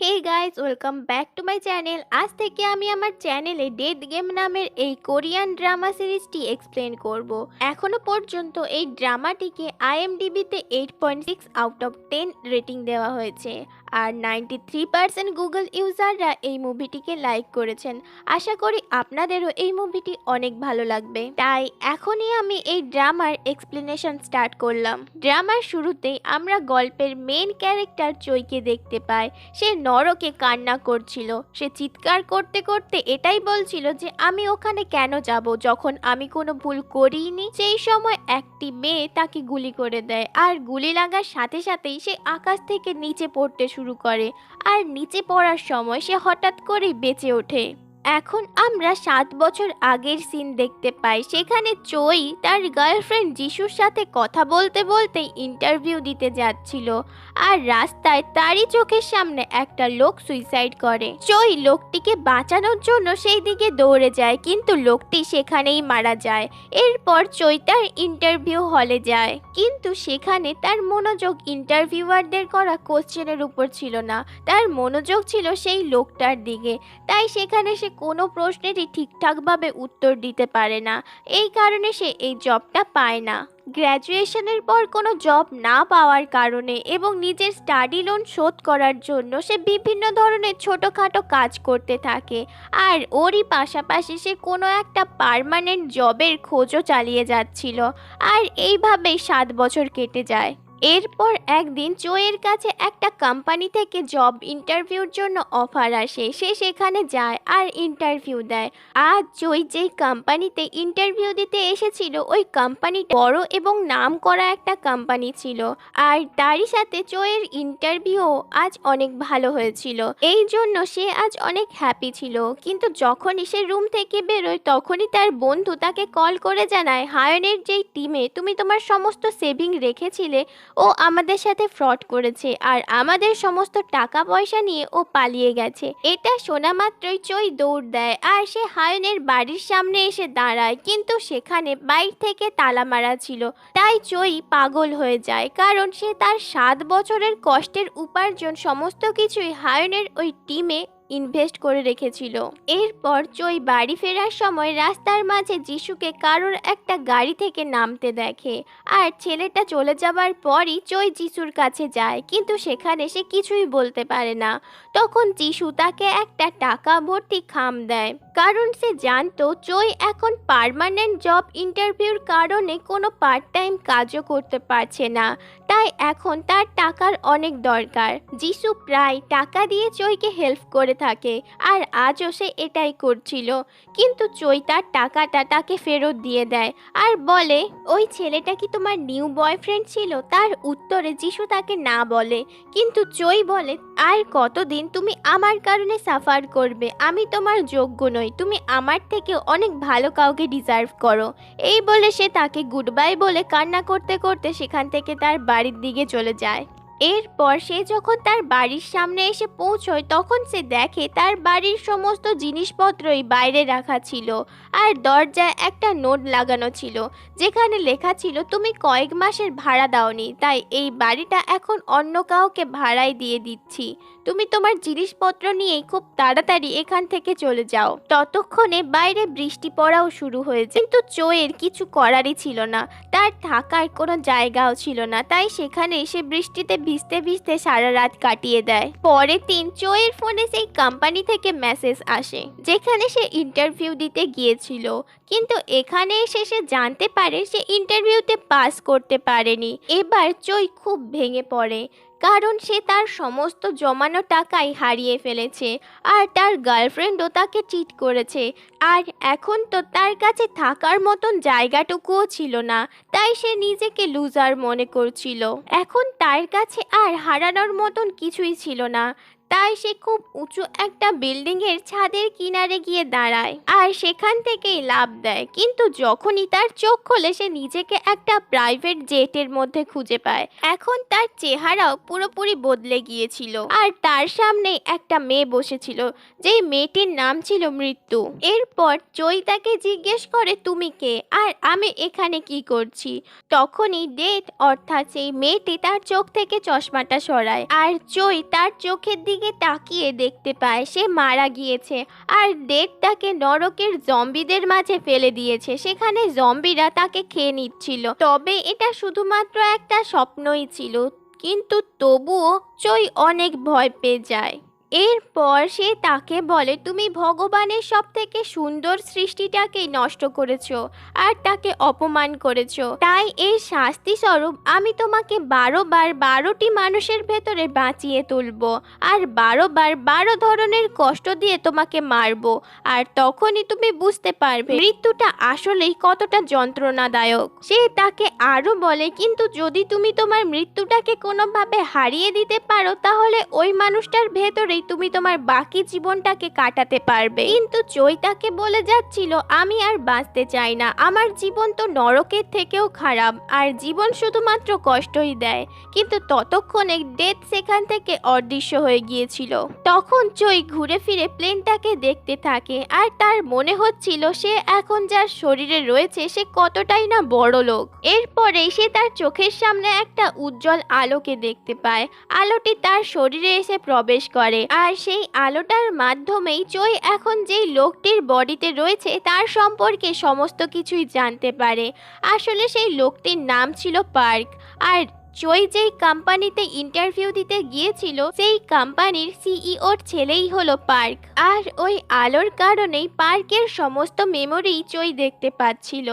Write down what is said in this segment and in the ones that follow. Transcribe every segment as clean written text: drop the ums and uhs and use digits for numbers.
Hey guys, welcome back to my channel. আজ থেকে আমি আমার চ্যানেলে ডেথ গেম নামের এই কোরিয়ান ড্রামা সিরিজটি এক্সপ্লেন করব। এখনো পর্যন্ত এই ড্রামাটিকে আইএমডিবিতে 8.6 আউট অফ 10 রেটিং দেওয়া হয়েছে, আর 93% গুগল ইউজাররা এই মুভিটিকে লাইক করেছেন। আশা করি আপনাদেরও এই মুভিটি অনেক ভালো লাগবে, তাই এখনই আমি এই ড্রামার এক্সপ্লেনেশন স্টার্ট করলাম। ড্রামার শুরুতেই আমরা গল্পের মেন ক্যারেক্টার চৈকে দেখতে পাই। সে নরকে কান্না করছিল। সে চিৎকার করতে করতে এটাই বলছিল যে আমি ওখানে কেন যাব যখন আমি কোনো ভুল করিনি। সেই সময় একটি মেয়ে তাকে গুলি করে দেয়, আর গুলি লাগার সাথে সাথেই সে আকাশ থেকে নিচে পড়তে শুরু করে, আর নিচে পড়ার সময় সে হঠাৎ করেই বেঁচে ওঠে। এখন আমরা 7 বছর আগের সিন দেখতে পাই। সেখানে চই তার গার্লফ্রেন্ড যিশুর সাথে কথা বলতে বলতে ইন্টারভিউ দিতে যাচ্ছিল, আর রাস্তায় তারই চোখের সামনে একটা লোক সুইসাইড করে। চই লোকটিকে বাঁচানোর জন্য সেই দিকে দৌড়ে যায়, কিন্তু লোকটি সেখানেই মারা যায়। এরপর চই তার ইন্টারভিউ হলে যায়, কিন্তু সেখানে তার মনোযোগ ইন্টারভিউয়ারদের করা কোশ্চেনের উপর ছিল না, তার মনোযোগ ছিল সেই লোকটার দিকে। তাই সেখানে সে কোনো প্রশ্নেরই ঠিকঠাকভাবে উত্তর দিতে পারে না। এই কারণে সে এই জবটা পায় না। গ্র্যাজুয়েশনের পর কোনো জব না পাওয়ার কারণে এবং নিজের স্টাডি লোন শোধ করার জন্য সে বিভিন্ন ধরনের ছোটোখাটো কাজ করতে থাকে, আর ওরই পাশাপাশি সে কোনো একটা পার্মানেন্ট জবের খোঁজও চালিয়ে যাচ্ছিল। আর এইভাবেই 7 বছর কেটে যায়। এরপর একদিন চোয়ের কাছে একটা কোম্পানি থেকে জব ইন্টারভিউর জন্য অফার আসে। সে সেখানে যায় আর ইন্টারভিউ দেয়। আজ চই যেই কোম্পানিতে ইন্টারভিউ দিতে এসেছিল ওই কোম্পানি বড় এবং নাম করা একটা কোম্পানি ছিল, আর তারই সাথে চোয়ের ইন্টারভিউ আজ অনেক ভালো হয়েছিল। এই জন্য সে আজ অনেক হ্যাপি ছিল। কিন্তু যখনই সে রুম থেকে বেরোয় তখনই তার বন্ধু তাকে কল করে জানায়, হায়নের যেই টিমে তুমি তোমার সমস্ত সেভিং রেখেছিলে ও আমাদের সাথে ফ্রড করেছে, আর আমাদের সমস্ত টাকা পয়সা নিয়ে ও পালিয়ে গেছে। এটা শোনা মাত্রই চই দৌড় দেয়, আর সে হায়নের বাড়ির সামনে এসে দাঁড়ায়, কিন্তু সেখানে বাইরে থেকে তালা মারা ছিল। তাই চই পাগল হয়ে যায়, কারণ সে তার 7 বছরের কষ্টের উপার্জন সমস্ত কিছুই হায়নের ওই টিমে ইনভেস্ট করে রেখেছিল। এরপর চই বাড়ি ফেরার সময় রাস্তার মাঝে যিশুকে কারোর একটা গাড়ি থেকে নামতে দেখে, আর ছেলেটা চলে যাবার পরই চই যিশুর কাছে যায়, কিন্তু সেখানে সে কিছুই বলতে পারে না। তখন যিশু তাকে একটা টাকা ভর্তি খাম দেয়, কারণ সে জানতো চই এখন পার্মানেন্ট জব ইন্টারভিউর কারণে কোনো পার্ট টাইম কাজও করতে পারছে না, তাই এখন তার টাকার অনেক দরকার। যিশু প্রায় টাকা দিয়ে চইকে হেল্প করে থাকে, আর আজও সে এটাই করছিল। কিন্তু চই তার টাকাটা তাকে ফেরত দিয়ে দেয়, আর বলে, ওই ছেলেটা কি তোমার নিউ বয়ফ্রেন্ড ছিল? তার উত্তরে যিশু তাকে না বলে, কিন্তু চই বলে, আর কতদিন তুমি আমার কারণে সাফার করবে? আমি তোমার যোগ্য নই, তুমি আমার থেকে অনেক ভালো কাউকে ডিজার্ভ করো। এই বলে সে তাকে গুড বাই বলে কান্না করতে করতে সেখান থেকে তার বাড়ির দিকে চলে যায়। এরপর সে যখন তার বাড়ির সামনে এসে পৌঁছয় তখন সে দেখে তার বাড়ির সমস্ত জিনিসপত্রই বাইরে রাখা ছিল, আর দরজায় একটা নোট লাগানো ছিল যেখানে লেখা ছিল, তুমি কয়েক মাসের ভাড়া দাওনি, তাই এই বাড়িটা এখন অন্য কাউকে ভাড়ায় দিয়ে দিচ্ছি। তুমি তোমার জিনিসপত্র নিয়েই খুব তাড়াতাড়ি এখান থেকে চলে যাও। ততক্ষণে বাইরে বৃষ্টি পড়াও শুরু হয়েছে, কিন্তু চোয়ের কিছু করারই ছিল না। তার থাকার কোনো জায়গাও ছিল না, তাই সেখানে সে বৃষ্টিতে ভিজতে ভিজতে সারা রাত কাটিয়ে দেয়। পরের দিন চোয়ের ফোনে সেই কোম্পানি থেকে মেসেজ আসে যেখানে সে ইন্টারভিউ দিতে গিয়েছিল, কিন্তু এখানে এসে সে জানতে পারে সে ইন্টারভিউতে পাস করতে পারেনি। এবার চই খুব ভেঙে পড়ে, কারণ সে তার সমস্ত জমানো টাকাই হারিয়ে ফেলেছে, আর তার গার্লফ্রেন্ডও তাকে চিট করেছে, আর এখন তো তার কাছে থাকার মতন জায়গাটুকুও ছিল না, তাই সে নিজেকে লুজার মনে করছিল। এখন তার কাছে আর হারানোর মতন কিছুই ছিল না, তাই সে খুব উঁচু একটা বিল্ডিংয়ের ছাদের কিনারে গিয়ে দাঁড়ায়, আর সেখান থেকেই লাফ দেয়। কিন্তু যখনই তার চোখ খোলে সে নিজেকে একটা প্রাইভেট জেটের মধ্যে খুঁজে পায়। এখন তার চেহারাও পুরোপুরি বদলে গিয়েছিল, আর তার সামনে একটা মেয়ে বসেছিল, যেই মেয়েটির নাম ছিল মৃত্যু। এরপর চই তাকে জিজ্ঞেস করে, তুমি কে, আর আমি এখানে কি করছি? তখনই ডেট অর্থাৎ সেই মেয়েটি তার চোখ থেকে চশমাটা সরায়, আর চই তার চোখের দিকে দিকে তাকিয়ে দেখতে পায় সে মারা গিয়েছে আর ডেথ তাকে নরকের জম্বিদের মাঝে ফেলে দিয়েছে। সেখানে জম্বিরা তাকে খেয়ে নিচ্ছিল। তবে এটা শুধুমাত্র একটা স্বপ্নই ছিল, কিন্তু তবুও চই অনেক ভয় পেয়ে যায়। এরপর সে তাকে বলে, তুমি ভগবানের সব থেকে সুন্দর সৃষ্টিটাকেই নষ্ট করেছো আর তাকে অপমান করেছো, তাই এর শাস্তি স্বরূপ আমি তোমাকে 12বার 12টি মানুষের ভেতরে বাঁচিয়ে তুলবো আর 12বার 12 ধরনের কষ্ট দিয়ে তোমাকে মারবো। আর তখনই তুমি বুঝতে পারবে মৃত্যুটা আসলেই কতটা যন্ত্রণাদায়ক। সে তাকে আরো বলে, কিন্তু যদি তুমি তোমার মৃত্যুটাকে কোনোভাবে হারিয়ে দিতে পারো তাহলে ওই মানুষটার ভেতরে তুমি তোমার বাকি জীবনটাকে কাটাতে পারবে। কিন্তু চই তাকে বলে যাচ্ছিল, আমি আর বাঁচতে চাই না, আমার জীবন তো নরকের থেকেও খারাপ আর জীবন শুধুমাত্র কষ্টই দেয়। কিন্তু ততক্ষণে ডেথ সেখান থেকে অদৃশ্য হয়ে গিয়েছিল। তখন চই ঘুরে ফিরে প্লেনটাকে দেখতে থাকে আর তার মনে হচ্ছিল সে এখন যার শরীরে রয়েছে সে কতটাই না বড় লোক। এরপরে সে তার চোখের সামনে একটা উজ্জ্বল আলোকে দেখতে পায়। আলোটি তার শরীরে এসে প্রবেশ করে আর সেই আলোটার মাধ্যমেই চই এখন যেই লোকটির বডিতে রয়েছে তার সম্পর্কে সমস্ত কিছুই জানতে পারে। আসলে সেই লোকটির নাম ছিল পার্ক আর চই যেই কোম্পানিতে ইন্টারভিউ দিতে গিয়েছিল সেই কোম্পানির সিইওর ছেলেই হলো পার্ক। আর ওই আলোর কারণেই পার্কের সমস্ত মেমোরি চই দেখতে পাচ্ছিল।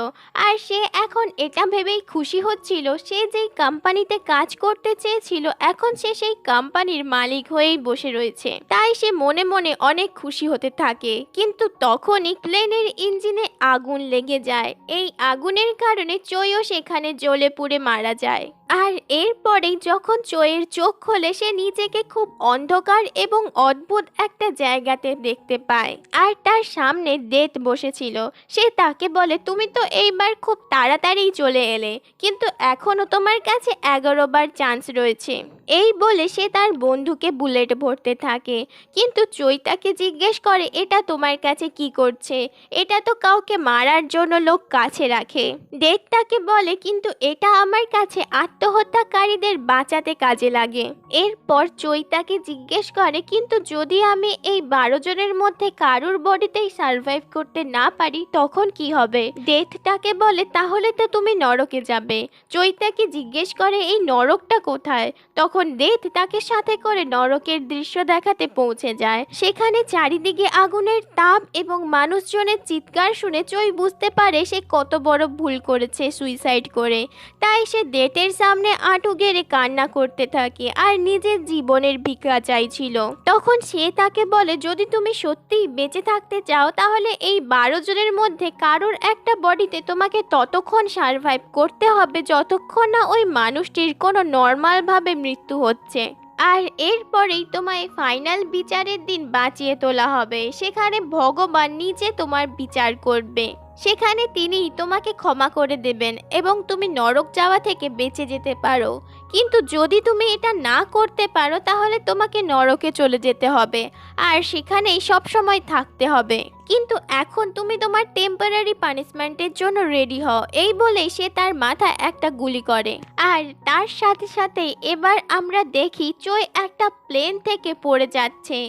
আর সে এখন এটা ভেবেই খুশি হচ্ছিল সে যেই কোম্পানিতে কাজ করতে চেয়েছিল এখন সে সেই কোম্পানির মালিক হয়েই বসে রয়েছে। তাই সে মনে মনে অনেক খুশি হতে থাকে। কিন্তু তখনই প্লেনের ইঞ্জিনে আগুন লেগে যায়। এই আগুনের কারণে চইও সেখানে জ্বলে পুড়ে মারা যায়। আর এরপরেই যখন চইয়ের চোখ খোলে সে নিজেকে খুব অন্ধকার এবং অদ্ভুত একটা জায়গাতে দেখতে পায় আর তার সামনে ডেথ বসেছিল। সে তাকে বলে, তুমি তো এইবার খুব তাড়াতাড়ি চলে এলে, কিন্তু এখনো তোমার কাছে 11 বার চান্স রয়েছে। এই বলে সে তার বন্ধুকে বুলেট ভরতে থাকে। কিন্তু চই তাকে জিজ্ঞেস করে, এটা তোমার কাছে কি করছে? এটা তো কাউকে মারার জন্য লোক কাছে রাখে। ডেথ তাকে বলে, কিন্তু এটা আমার কাছে আত্মহত্যাকারীদের বাঁচাতে কাজে লাগে। এরপর চই তাকে জিজ্ঞেস করে, কিন্তু যদি আমি এই 12 জনের মধ্যে কারুর বডিতেই সার্ভাইভ করতে না পারি তখন কি হবে? ডেথ তাকে বলে, তাহলে তো তুমি নরকে যাবে। চই তাকে জিজ্ঞেস করে, এই নরকটা কোথায়? তখন ডেথ তাকে সাথে করে নরকের দৃশ্য দেখাতে পৌঁছে যায়। সেখানে চারিদিকে আগুনের তাপ এবং মানুষজনের চিৎকার শুনে চই বুঝতে পারে সে কত বড় ভুল করেছে সুইসাইড করে। তাই সে ডেথের সামনে আঁটু গেড়ে কান্না করতে থাকে আর নিজের জীবনের ভিক্ষা চাইছিল। তখন সে তাকে বলে, যদি তুমি সত্যিই বেঁচে থাকতে চাও তাহলে এই 12 জনের মধ্যে কারোর একটা বডিতে তোমাকে ততক্ষণ সার্ভাইভ করতে হবে যতক্ষণ না ওই মানুষটির কোনো নর্মাল ভাবে মৃত্যু হচ্ছে। আর এরপরেই তোমায় ফাইনাল বিচারের দিন বাঁচিয়ে তোলা হবে। সেখানে ভগবান নিজে তোমার বিচার করবে। সেখানে তিনি তোমাকে ক্ষমা করে দেবেন এবং তুমি নরক যাওয়া থেকে বেঁচে যেতে পারো। কিন্তু যদি তুমি এটা না করতে পারো তাহলে তোমাকে নরকে চলে যেতে হবে আর সেখানেই সবসময় থাকতে হবে। কিন্তু এখন তুমি তোমার টেম্পোরারি পানিশমেন্টের জন্য রেডি হও। এই বলেই সে তার মাথায় একটা গুলি করে। আর তার সাথে সাথে এবার আমরা দেখি চই একটা প্লেন থেকে পড়ে যাচ্ছে।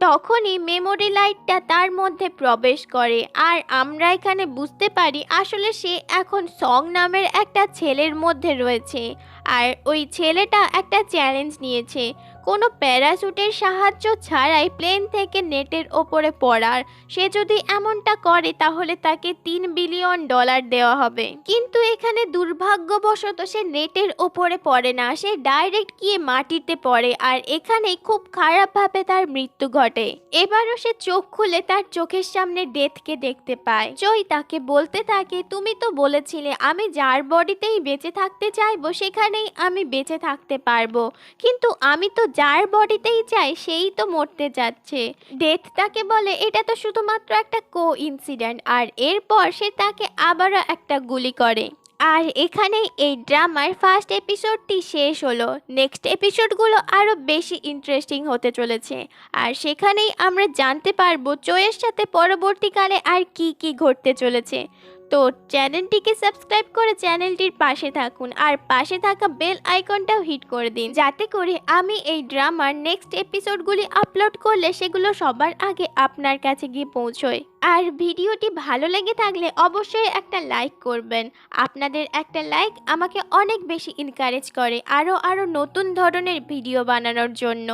তখনই মেমোরি লাইটটা তার মধ্যে প্রবেশ করে আর আমরা এখানে বুঝতে পারি আসলে সে এখন সং নামের একটা ছেলের মধ্যে রয়েছে। আর ওই ছেলেটা একটা চ্যালেঞ্জ নিয়েছে কোনো প্যারাশুটের সাহায্য ছাড়াই প্লেন থেকে নেটের ওপরে পড়ার। সে যদি এমনটা করে তাহলে তাকে $3 বিলিয়ন দেওয়া হবে। কিন্তু এখানে দুর্ভাগ্যবশত সে নেটের ওপরে পড়ে না, সে ডাইরেক্ট গিয়ে মাটিতে পড়ে আর এখানেই খুব খারাপভাবে তার মৃত্যু ঘটে। এবারও সে চোখ খুলে তার চোখের সামনে ডেথকে দেখতে পায়। চই তাকে বলতে থাকে, তুমি তো বলেছিলে আমি যার বডিতেই বেঁচে থাকতে চাইবো সেখানেই আমি বেঁচে থাকতে পারবো, কিন্তু আমি তো যার বডিতেই চাই সেই তো মরতে যাচ্ছে। ডেথ তাকে বলে, এটা তো শুধুমাত্র একটা কোইন্সিডেন্ট। আর এরপর সে তাকে আবারও একটা গুলি করে। আর এখানেই এই ড্রামার ফার্স্ট এপিসোডটি শেষ হলো। নেক্সট এপিসোডগুলো আরও বেশি ইন্টারেস্টিং হতে চলেছে আর সেখানেই আমরা জানতে পারবো চয়ের সাথে পরবর্তীকালে আর কি কি ঘটতে চলেছে। তো চ্যানেলটিকে সাবস্ক্রাইব করে চ্যানেলটির পাশে থাকুন আর পাশে থাকা বেল আইকনটাও হিট করে দিন, যাতে করে আমি এই ড্রামার নেক্সট এপিসোডগুলি আপলোড করলে সেগুলো সবার আগে আপনার কাছে গিয়ে পৌঁছয়। আর ভিডিওটি ভালো লেগে থাকলে অবশ্যই একটা লাইক করবেন। আপনাদের একটা লাইক আমাকে অনেক বেশি এনকারেজ করে আরও নতুন ধরনের ভিডিও বানানোর জন্য।